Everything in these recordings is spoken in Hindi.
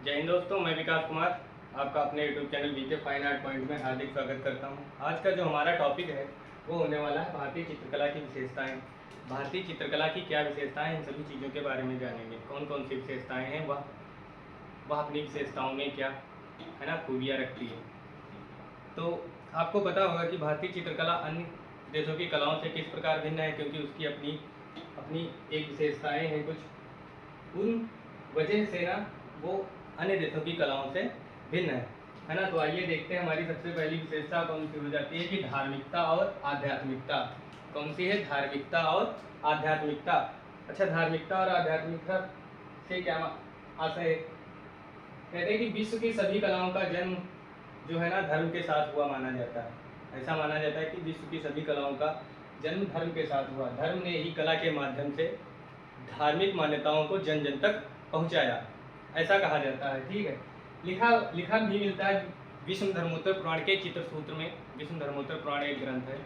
जय हिंद दोस्तों, मैं विकास कुमार आपका अपने YouTube channel VK fine art point में हार्दिक स्वागत करता हूं। आज का जो हमारा टॉपिक है वो होने वाला है भारतीय चित्रकला की विशेषताएं। भारतीय चित्रकला की क्या विशेषताएं, इन सभी चीज़ों के बारे में जानेंगे। कौन कौन सी विशेषताएं हैं, वह अपनी विशेषताओं में क्या है ना खूबियाँ रखती है। तो आपको पता होगा कि भारतीय चित्रकला अन्य देशों की कलाओं से किस प्रकार भिन्न है, क्योंकि उसकी अपनी अपनी एक विशेषताएँ हैं कुछ। उन वजह से ना वो अन्य देशों की कलाओं से भिन्न है ना। तो आइए देखते हैं हमारी सबसे पहली विशेषता कौन सी हो जाती है कि धार्मिकता और आध्यात्मिकता। कौन सी है? धार्मिकता और आध्यात्मिकता। अच्छा, धार्मिकता और आध्यात्मिकता से क्या आशय है? कहते हैं कि विश्व की सभी कलाओं का जन्म जो है ना धर्म के साथ हुआ माना जाता है। ऐसा माना जाता है कि विश्व की सभी कलाओं का जन्म धर्म के साथ हुआ। धर्म ने ही कला के माध्यम से धार्मिक मान्यताओं को जन जन तक पहुंचाया, ऐसा कहा जाता है। ठीक है, लिखा भी मिलता है विष्णु धर्मोत्तर पुराण के चित्र सूत्र में। विष्णु धर्मोत्तर पुराण एक ग्रंथ है,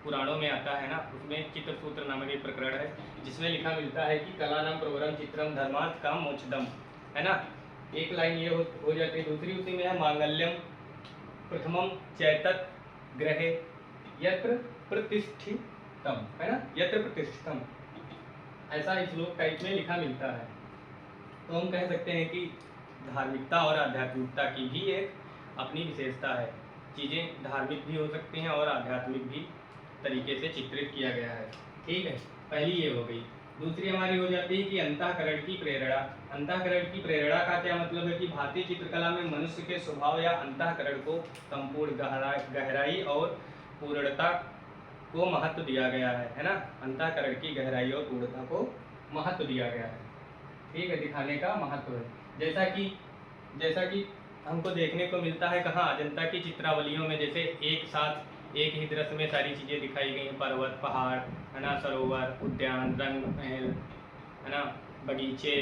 पुराणों में आता है ना, उसमें चित्र सूत्र नामक एक प्रकरण है जिसमें लिखा मिलता है कि कला नाम प्रवरम चित्रम धर्मार्थ काम मोक्षदम, है ना। एक लाइन ये हो जाती है। दूसरी उसी में है मांगल्यम प्रथमम चैतत ग्रहे यत्र प्रतिष्ठितम, है ना, यत्र प्रतिष्ठितम, ऐसा इस श्लोक टाइप में लिखा मिलता है। तो हम कह सकते हैं कि धार्मिकता और आध्यात्मिकता की भी एक अपनी विशेषता है। चीज़ें धार्मिक भी हो सकती हैं और आध्यात्मिक भी तरीके से चित्रित किया गया है। ठीक है, पहली ये हो गई। दूसरी हमारी हो जाती है कि अंतःकरण की प्रेरणा। अंतःकरण की प्रेरणा का क्या मतलब है कि भारतीय चित्रकला में मनुष्य के स्वभाव या अंतःकरण को संपूर्ण गहराई और पूर्णता को महत्व दिया गया है ना। अंतःकरण की गहराई और पूर्णता को महत्व दिया गया है। ठीक है, दिखाने का महत्व है। जैसा कि हमको देखने को मिलता है कहाँ, अजंता की चित्रावलियों में, जैसे एक साथ एक ही दृश्य में सारी चीज़ें दिखाई गई हैं। पर्वत, पहाड़, है ना, सरोवर, उद्यान, रंग महल, है ना, बगीचे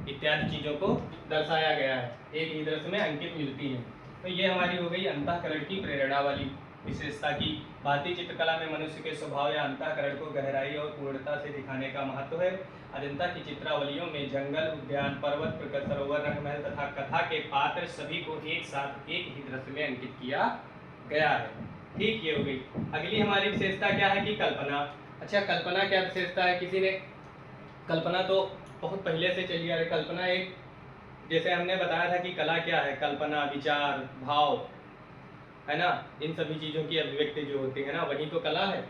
इत्यादि चीज़ों को दर्शाया गया है, एक ही दृश्य में अंकित मिलती हैं। तो ये हमारी हो गई अंतःकरण की प्रेरणा वाली विशेषता की भारतीय चित्रकला में मनुष्य के स्वभाव या अंतःकरण को गहराई और पूर्णता से दिखाने का महत्व है। अजंता की चित्रावलियों में जंगल, उद्यान, पर्वत, प्रकृति, सरोवर, रंगमहल तथा कथा के पात्र सभी को एक साथ एक ही दृश्य में अंकित किया गया है। ठीक, ये हो गई। अगली हमारी विशेषता क्या है कि कल्पना। अच्छा, कल्पना क्या विशेषता है? किसी ने कल्पना तो बहुत पहले से चली आ रही। कल्पना एक, जैसे हमने बताया था कि कला क्या है, कल्पना, विचार, भाव, है ना, इन सभी चीज़ों की अभिव्यक्ति जो होती है ना, वही तो कला है।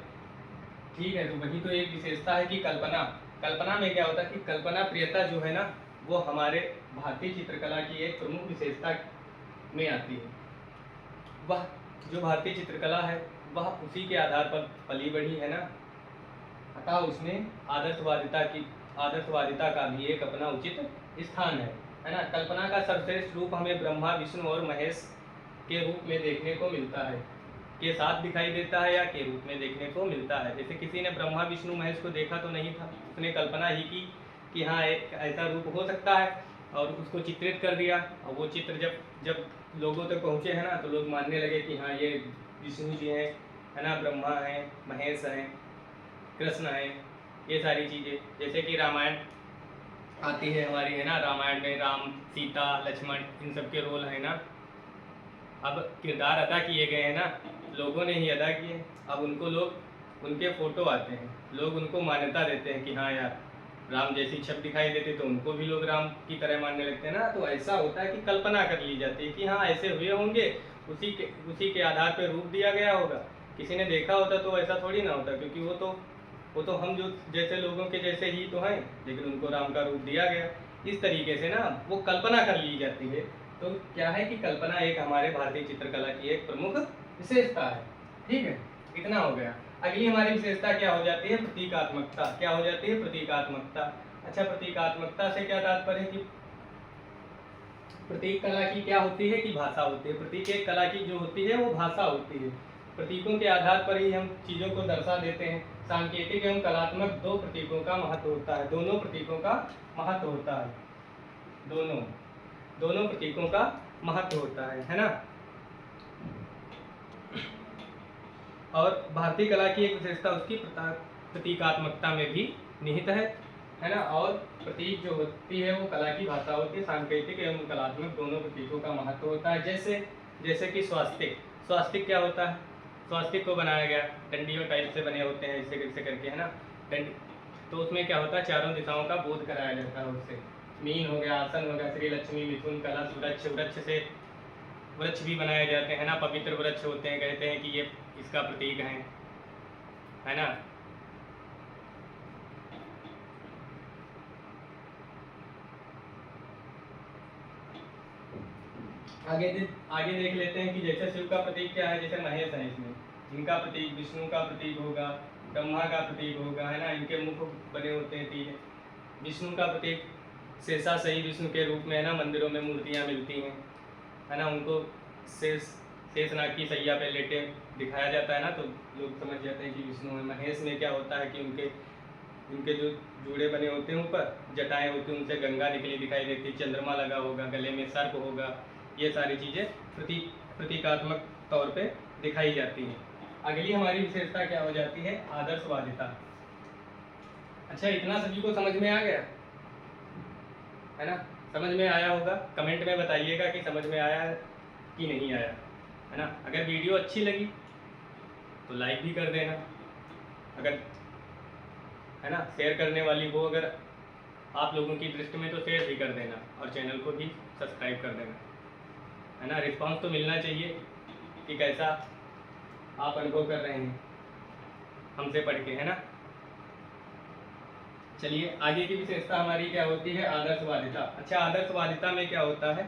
ठीक है, तो वही तो एक विशेषता है कि कल्पना। कल्पना में क्या होता है कि कल्पना प्रियता जो है ना, वो हमारे भारतीय चित्रकला की एक प्रमुख विशेषता में आती है। वह जो भारतीय चित्रकला है वह उसी के आधार पर पली बढ़ी है ना, अतः उसमें आदर्शवादिता का भी एक अपना उचित स्थान है ना। कल्पना का सर्वश्रेष्ठ रूप हमें ब्रह्मा, विष्णु और महेश के रूप में देखने को मिलता है, के साथ दिखाई देता है या के रूप में देखने को मिलता है। जैसे किसी ने ब्रह्मा, विष्णु, महेश को देखा तो नहीं था, उसने कल्पना ही की कि हाँ एक ऐसा रूप हो सकता है और उसको चित्रित कर दिया। और वो चित्र जब लोगों तक पहुँचे हैं ना, तो लोग मानने लगे कि हाँ ये विष्णु जी हैं, है ना, ब्रह्मा हैं, महेश हैं, कृष्ण हैं, ये सारी चीज़ें। जैसे कि रामायण आती है हमारी, है ना, रामायण में राम, सीता, लक्ष्मण, इन सब के रोल है ना। अब किरदार अदा किए गए हैं ना, लोगों ने ही अदा किए। अब उनको लोग, उनके फोटो आते हैं, लोग उनको मान्यता देते हैं कि हाँ यार राम जैसी छप दिखाई देती, तो उनको भी लोग राम की तरह मानने लगते हैं ना। तो ऐसा होता है कि कल्पना कर ली जाती है कि हाँ ऐसे हुए होंगे, उसी के आधार पर रूप दिया गया होगा। किसी ने देखा होता तो ऐसा थोड़ी ना होता, क्योंकि वो तो हम जो जैसे लोगों के जैसे ही तो हैं, लेकिन उनको राम का रूप दिया गया। इस तरीके से ना वो कल्पना कर ली जाती है। तो क्या है कि कल्पना एक हमारे भारतीय चित्रकला की एक प्रमुख विशेषता है। ठीक है, इतना हो गया। अगली हमारी विशेषता क्या हो जाती है? प्रतीकात्मकता। क्या हो जाती है? प्रतीकात्मकता। अच्छा, प्रतीकात्मकता से क्या तात्पर्य है कि प्रतीक कला की क्या होती है कि भाषा होती है। प्रतीक एक कला की जो होती है वो भाषा होती है। प्रतीकों के आधार पर ही हम चीज़ों को दर्शा देते हैं। सांकेतिक एवं कलात्मक दो प्रतीकों का महत्व होता है, दोनों प्रतीकों का महत्व होता है, दोनों प्रतीकों का महत्व होता है ना। और भारतीय कला की एक विशेषता उसकी प्रतीकात्मकता में भी निहित है। है ना। और प्रतीक जो होती है वो कला की भाषा होती है, सांकेतिक एवं कलात्मक दोनों प्रतीकों का महत्व होता है। जैसे कि स्वास्तिक। स्वास्तिक क्या होता है? स्वास्तिक को बनाया गया डंडियों टाइप से बने होते हैं, ऐसे करके, है ना, डंडी। तो उसमें क्या होता है, चारों दिशाओं का बोध कराया जाता है उससे। मीन हो गया, आसन हो गया, श्री लक्ष्मी, मिथुन, कलश, वृक्ष। वृक्ष से वृक्ष भी बनाए जाते हैं ना, पवित्र वृक्ष होते हैं, कहते हैं कि ये इसका प्रतीक है ना। आगे देख लेते हैं कि जैसे शिव का प्रतीक क्या है। जैसे महेश है, इसमें इनका प्रतीक विष्णु का प्रतीक होगा, ब्रह्मा का प्रतीक होगा, है ना। इनके मुख बने होते हैं तीन। विष्णु का प्रतीक शेषासही विष्णु के रूप में, है ना, मंदिरों में मूर्तियाँ मिलती हैं, है ना। उनको शेषनाग की सैया पे लेटे दिखाया जाता है ना, तो लोग समझ जाते हैं कि विष्णु है। महेश में क्या होता है कि उनके जो जूड़े बने होते हैं, ऊपर जटाएं होती हैं, उनसे गंगा निकली दिखाई देती है, चंद्रमा लगा होगा, गले में सर्प होगा। ये सारी चीज़ें प्रतीकात्मक तौर पे दिखाई जाती हैं। अगली हमारी विशेषता क्या हो जाती है? आदर्शवादिता। अच्छा, इतना सभी को समझ में आ गया, है ना? समझ में आया होगा, कमेंट में बताइएगा कि समझ में आया कि नहीं आया, है ना। अगर वीडियो अच्छी लगी तो लाइक भी कर देना, अगर, है ना, शेयर करने वाली हो अगर आप लोगों की दृष्टि में, तो शेयर भी कर देना और चैनल को भी सब्सक्राइब कर देना, है ना। रिस्पांस तो मिलना चाहिए कि कैसा आप अनुभव कर रहे हैं हमसे पढ़ के, है ना। चलिए, आगे की विशेषता हमारी क्या होती है? आदर्शवादिता। अच्छा, आदर्शवादिता में क्या होता है?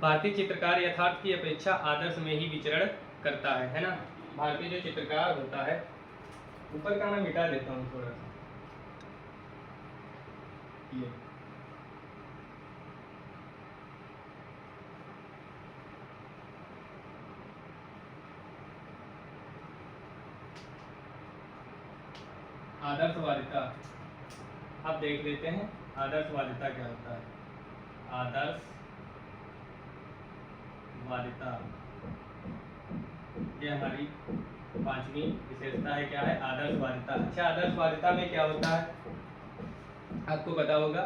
भारतीय चित्रकार यथार्थ की अपेक्षा आदर्श में ही विचरण करता है ना। भारतीय जो चित्रकार होता है, ऊपर का मैं मिटा देता हूँ थोड़ा सा, ये आदर्शवादिता। अब देख लेते हैं आदर्शवादिता क्या होता है। आदर्शवादिता, ये हमारी पांचवी विशेषता है। क्या है? आदर्शवादिता। अच्छा, आदर्शवादिता में क्या होता है? आपको पता होगा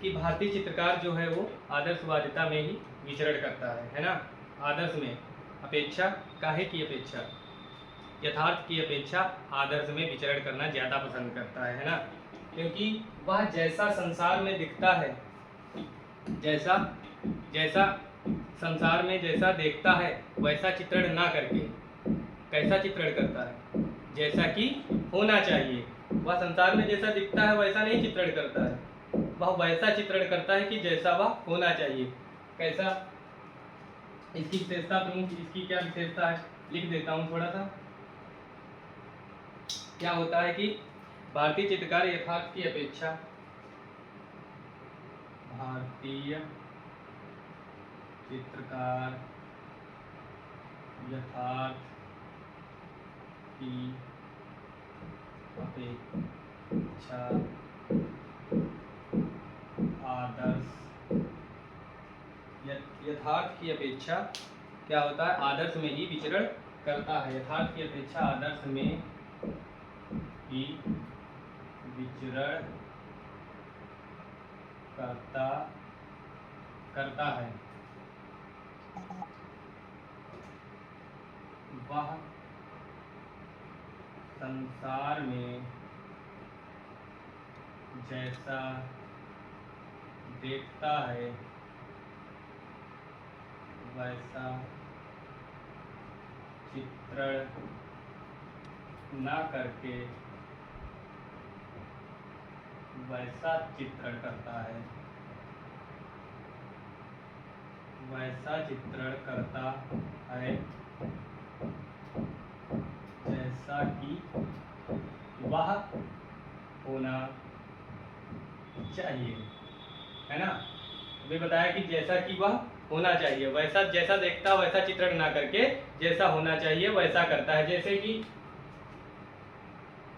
कि भारतीय चित्रकार जो है वो आदर्शवादिता में ही विचरण करता है ना। आदर्श में अपेक्षा, काहे की अपेक्षा, यथार्थ की अपेक्षा आदर्श में विचरण करना ज़्यादा पसंद करता है ना। क्योंकि वह जैसा संसार में दिखता है, जैसा जैसा संसार में जैसा देखता है वैसा चित्रण ना करके कैसा चित्रण करता है? जैसा कि होना चाहिए। वह संसार में जैसा दिखता है वैसा नहीं चित्रण करता है, वह वैसा चित्रण करता है कि जैसा वह होना चाहिए। कैसा? इसकी विशेषता प्रमुख, इसकी क्या विशेषता है, लिख देता हूँ थोड़ा सा। क्या होता है कि भारतीय चित्रकार यथार्थ की अपेक्षा, भारतीय चित्रकार यथार्थ की अपेक्षा आदर्श, यथार्थ की अपेक्षा क्या होता है? आदर्श में ही विचरण करता है। यथार्थ की अपेक्षा आदर्श में ही विचरण करता है। वह संसार में जैसा देखता है वैसा चित्रण ना करके वैसा चित्रण करता है, वैसा चित्रण करता है जैसा कि वह होना चाहिए, है ना। अभी बताया कि जैसा कि वह होना चाहिए, वैसा जैसा देखता वैसा चित्रण ना करके जैसा होना चाहिए वैसा करता है। जैसे कि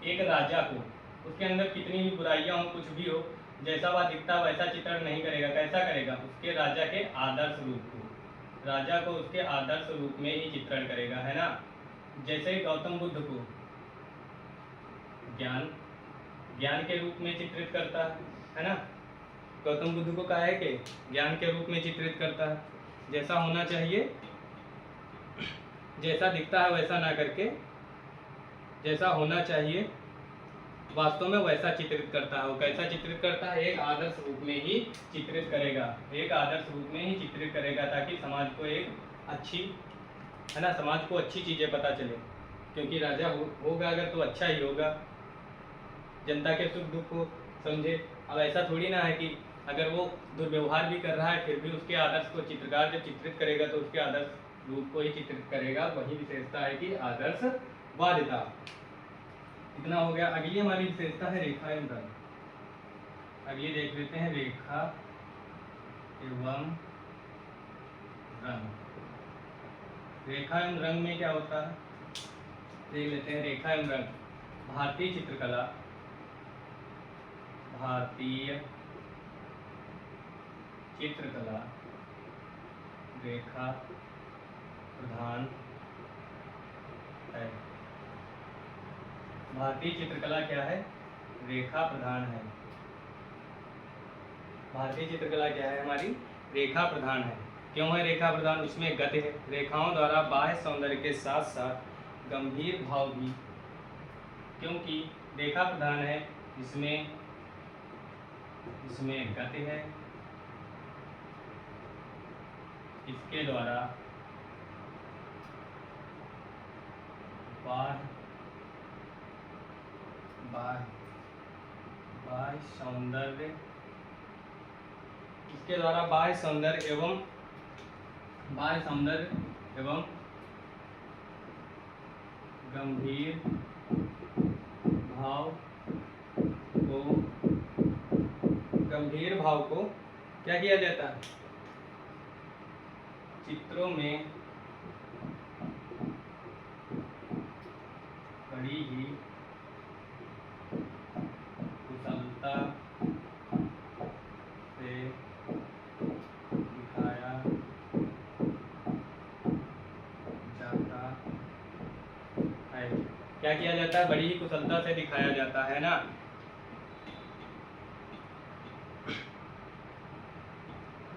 एक राजा को, उसके अंदर कितनी भी बुराइयां हो, कुछ भी हो, जैसा वह दिखता वैसा चित्रण नहीं करेगा। कैसा करेगा? उसके राजा के आदर्श रूप को, राजा को उसके आदर्श रूप में ही चित्रण करेगा, है ना। जैसे गौतम बुद्ध को ज्ञान ज्ञान के रूप में चित्रित करता है ना। गौतम बुद्ध को कहा है कि ज्ञान के रूप में चित्रित करता है, जैसा होना चाहिए, जैसा दिखता है वैसा ना करके जैसा होना चाहिए वास्तव में वैसा चित्रित करता है। वो कैसा चित्रित करता है? एक आदर्श रूप में ही चित्रित करेगा, एक आदर्श रूप में ही चित्रित करेगा, ताकि समाज को एक अच्छी, है ना, समाज को अच्छी चीज़ें पता चले। क्योंकि राजा होगा अगर तो अच्छा ही होगा, जनता के सुख दुख को समझे। अब ऐसा थोड़ी ना है कि अगर वो दुर्व्यवहार भी कर रहा है फिर भी उसके आदर्श को चित्रकार जब चित्रित करेगा तो उसके आदर्श रूप को ही चित्रित करेगा। वही विशेषता है कि आदर्शवादिता। इतना हो गया। अगली हमारी विशेषता है रेखा एवं रंग। अगली देख लेते हैं, रेखा एवं रंग। रेखा एवं रंग में क्या होता है देख लेते हैं। रेखा एवं रंग भारतीय चित्रकला, भारतीय चित्रकला रेखा प्रधान है। भारतीय चित्रकला क्या है? रेखा प्रधान है। भारतीय चित्रकला क्या है हमारी? रेखा प्रधान है। क्यों है रेखा प्रधान? उसमें गति है। रेखाओं द्वारा बाह्य सौंदर्य के साथ साथ गंभीर भाव भी, क्योंकि रेखा प्रधान है, इसमें गति है। इसके द्वारा बाह्य सौंदर्य, इसके द्वारा बाह्य सौंदर्य एवं गंभीर भाव को क्या किया जाता है? चित्रों में बड़ी ही कुशलता से दिखाया जाता है। क्या किया जाता है? बड़ी ही कुशलता से दिखाया जाता है ना।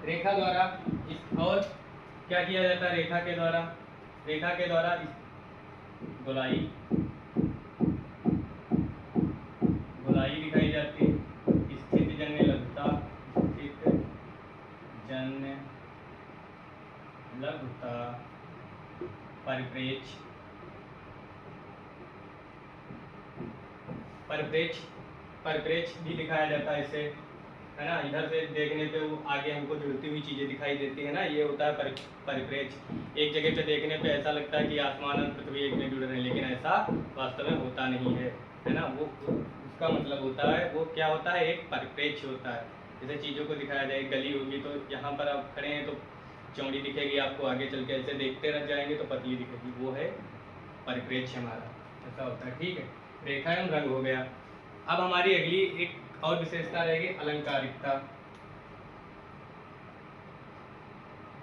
रेखा द्वारा और क्या किया जाता है? रेखा के द्वारा गोलाई दिखाई जाती है। स्थित जन्य लघुता, परिप्रेक्ष्य भी दिखाया जाता है इसे, है ना। इधर से देखने पे वो आगे हमको जुड़ती हुई चीज़ें दिखाई देती है ना, ये होता है परिप्रेक्ष्य। एक जगह पे देखने पे ऐसा लगता है कि आसमान और पृथ्वी एक में जुड़ रहे हैं, लेकिन ऐसा वास्तव में होता नहीं है ना। वो उसका मतलब होता है, वो क्या होता है? एक परिप्रेक्ष्य होता है। जैसे चीज़ों को दिखाया जाए, गली होगी तो यहाँ पर आप खड़े हैं तो चौड़ी दिखेगी आपको, आगे चल के ऐसे देखते रह जाएंगे तो पतली दिखेगी, वो है परिप्रेक्ष्य हमारा, ऐसा होता है। ठीक है, रेखा एवं रंग हो गया। अब हमारी अगली एक और विशेषता रहेगी अलंकारिकता।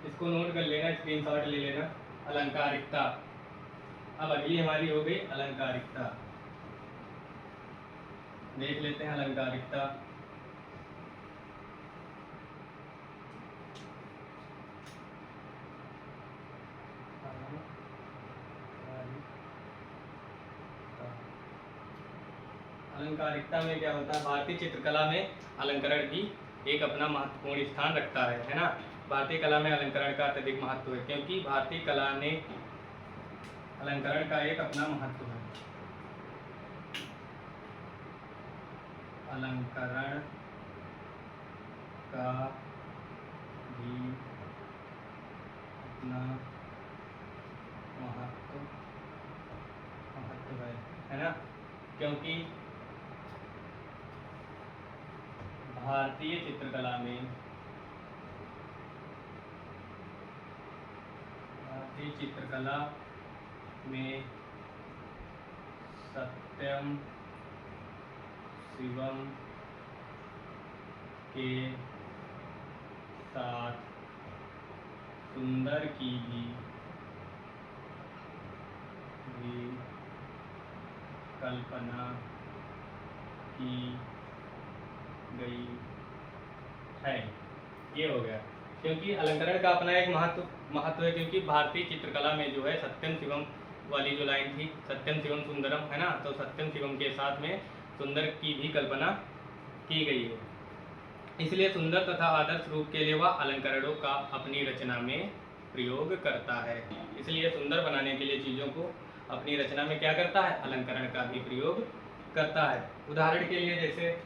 इसको नोट कर लेना, स्क्रीनशॉट ले लेना, अलंकारिकता। अब अगली हमारी हो गई अलंकारिकता। देख लेते हैं अलंकारिकता। अलंकारिकता में क्या होता है? भारतीय चित्रकला में अलंकरण भी एक अपना महत्वपूर्ण स्थान रखता है ना। भारतीय कला में अलंकरण का अत्यधिक महत्व है, क्योंकि भारतीय कला ने अलंकरण का एक अपना महत्व है। अलंकरण का भी अपना महत्व है ना, क्योंकि भारतीय चित्रकला में सत्यम शिवम के साथ सुंदर की भी कल्पना की गई है। ये हो गया, क्योंकि अलंकरण का अपना एक महत्व है, क्योंकि भारतीय चित्रकला में जो है सत्यम शिवम वाली जो लाइन थी, सत्यम शिवम सुंदरम, है ना, तो सत्यम शिवम के साथ में सुंदर की भी कल्पना की गई है। इसलिए सुंदर तथा आदर्श रूप के लिए वह अलंकरणों का अपनी रचना में प्रयोग करता है। इसलिए सुंदर बनाने के लिए चीज़ों को अपनी रचना में क्या करता है, अलंकरण का भी प्रयोग करता है। उदाहरण के लिए, जैसे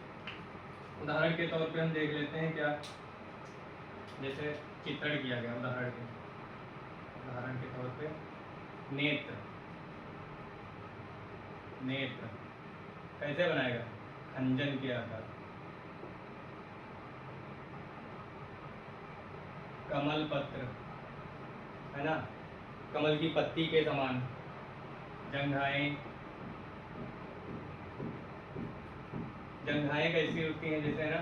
उदाहरण के तौर पे हम देख लेते हैं क्या, जैसे चित्रण किया गया, उदाहरण के तौर पे नेत्र कैसे बनाएगा, खंजन के आकार। कमल पत्र, है ना, कमल की पत्ती के समान। जंघाएं कैसी होती हैं, जैसे, है ना,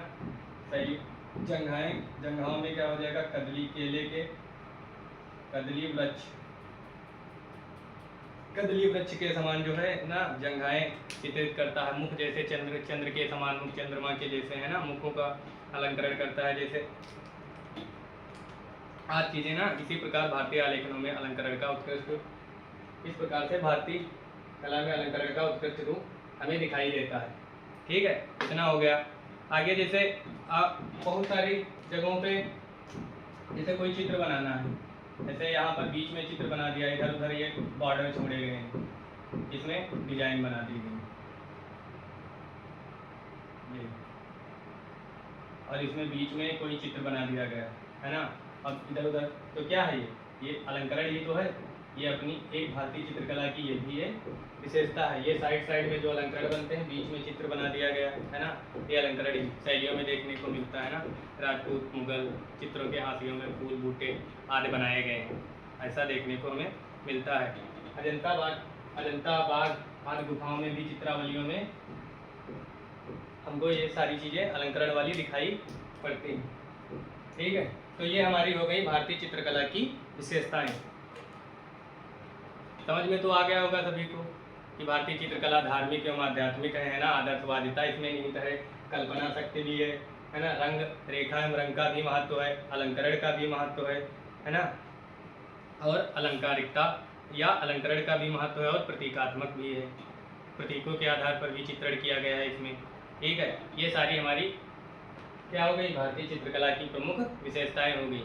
सही जंघाओं में क्या हो जाएगा, कदली केले के कदली वृक्ष के समान जो है ना जंघाएं चित्रित करता है। मुख जैसे चंद्र के समान मुख, चंद्रमा के जैसे, है ना, मुखों का अलंकरण करता है। जैसे आज चीजें ना, इसी प्रकार भारतीय आलेखनों में अलंकरण का उत्कृष्ट, इस प्रकार से भारतीय कला में अलंकरण का उत्कृष्ट रूप हमें दिखाई देता है। ठीक है, इतना हो गया। आगे जैसे बहुत सारी जगहों पे जैसे कोई चित्र बनाना है, जैसे यहाँ पर बीच में चित्र बना दिया, इधर उधर ये बॉर्डर छोड़े गए हैं, इसमें डिजाइन बना दी गई, ये, और इसमें बीच में कोई चित्र बना दिया गया, है ना। अब इधर उधर तो क्या है, ये अलंकरण ही तो है। ये अपनी एक भारतीय चित्रकला की ये भी एक विशेषता है। ये साइड में जो अलंकरण बनते हैं, बीच में चित्र बना दिया गया है ना, ये अलंकरण ही शैलियों में देखने को मिलता है ना। राजपूत मुगल चित्रों के हाशियों में फूल बूटे आदि बनाए गए हैं, ऐसा देखने को हमें मिलता है। अजंता बाग आदि गुफाओं में भी चित्रावलियों में हमको ये सारी चीज़ें अलंकरण वाली दिखाई पड़ती हैं। ठीक है, तो ये हमारी हो गई भारतीय चित्रकला की विशेषताएं। समझ में तो आ गया होगा सभी को कि भारतीय चित्रकला धार्मिक एवं आध्यात्मिक है ना, आदर्शवादिता इसमें निहित है, कल्पना शक्ति भी है ना, रंग रेखा एवं रंग का भी महत्व है, अलंकरण का भी महत्व है ना, और अलंकारिकता या अलंकरण का भी महत्व है, और प्रतीकात्मक भी है, प्रतीकों के आधार पर भी चित्रण किया गया है इसमें। ठीक है, ये सारी हमारी क्या हो गई, भारतीय चित्रकला की प्रमुख विशेषताएं हो गई।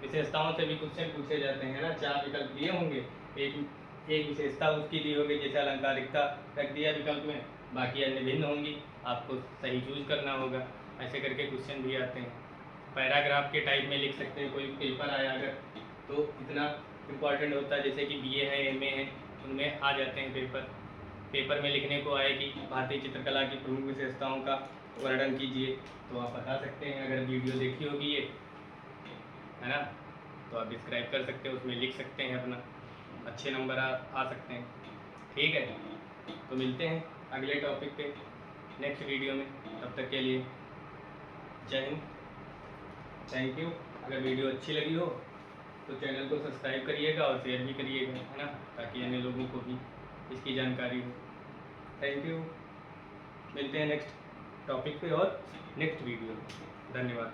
विशेषताओं से भी क्वेश्चन पूछे जाते हैं ना, 4 विकल्प दिए होंगे, एक विशेषता उसकी दी होगी, जैसे अलंकारिकता रख दिया विकल्प में, बाकी अन्य भिन्न होंगी, आपको सही चूज करना होगा। ऐसे करके क्वेश्चन भी आते हैं। पैराग्राफ के टाइप में लिख सकते हैं, कोई पेपर आया अगर तो इतना इम्पॉर्टेंट होता है, जैसे कि BA है, MA है, उनमें आ जाते हैं पेपर में लिखने को आए कि भारतीय चित्रकला की प्रमुख विशेषताओं का वर्णन कीजिए, तो आप बता सकते हैं। अगर वीडियो देखी होगी ये, है ना, तो आप डिस्क्राइब कर सकते हैं, उसमें लिख सकते हैं, अपना अच्छे नंबर आ सकते हैं। ठीक है, तो मिलते हैं अगले टॉपिक पे नेक्स्ट वीडियो में। तब तक के लिए जय हिंद, थैंक यू। अगर वीडियो अच्छी लगी हो तो चैनल को सब्सक्राइब करिएगा और शेयर भी करिएगा, है ना, ताकि अन्य लोगों को भी इसकी जानकारी हो। थैंक यू, मिलते हैं नेक्स्ट टॉपिक पे और नेक्स्ट वीडियो में। धन्यवाद।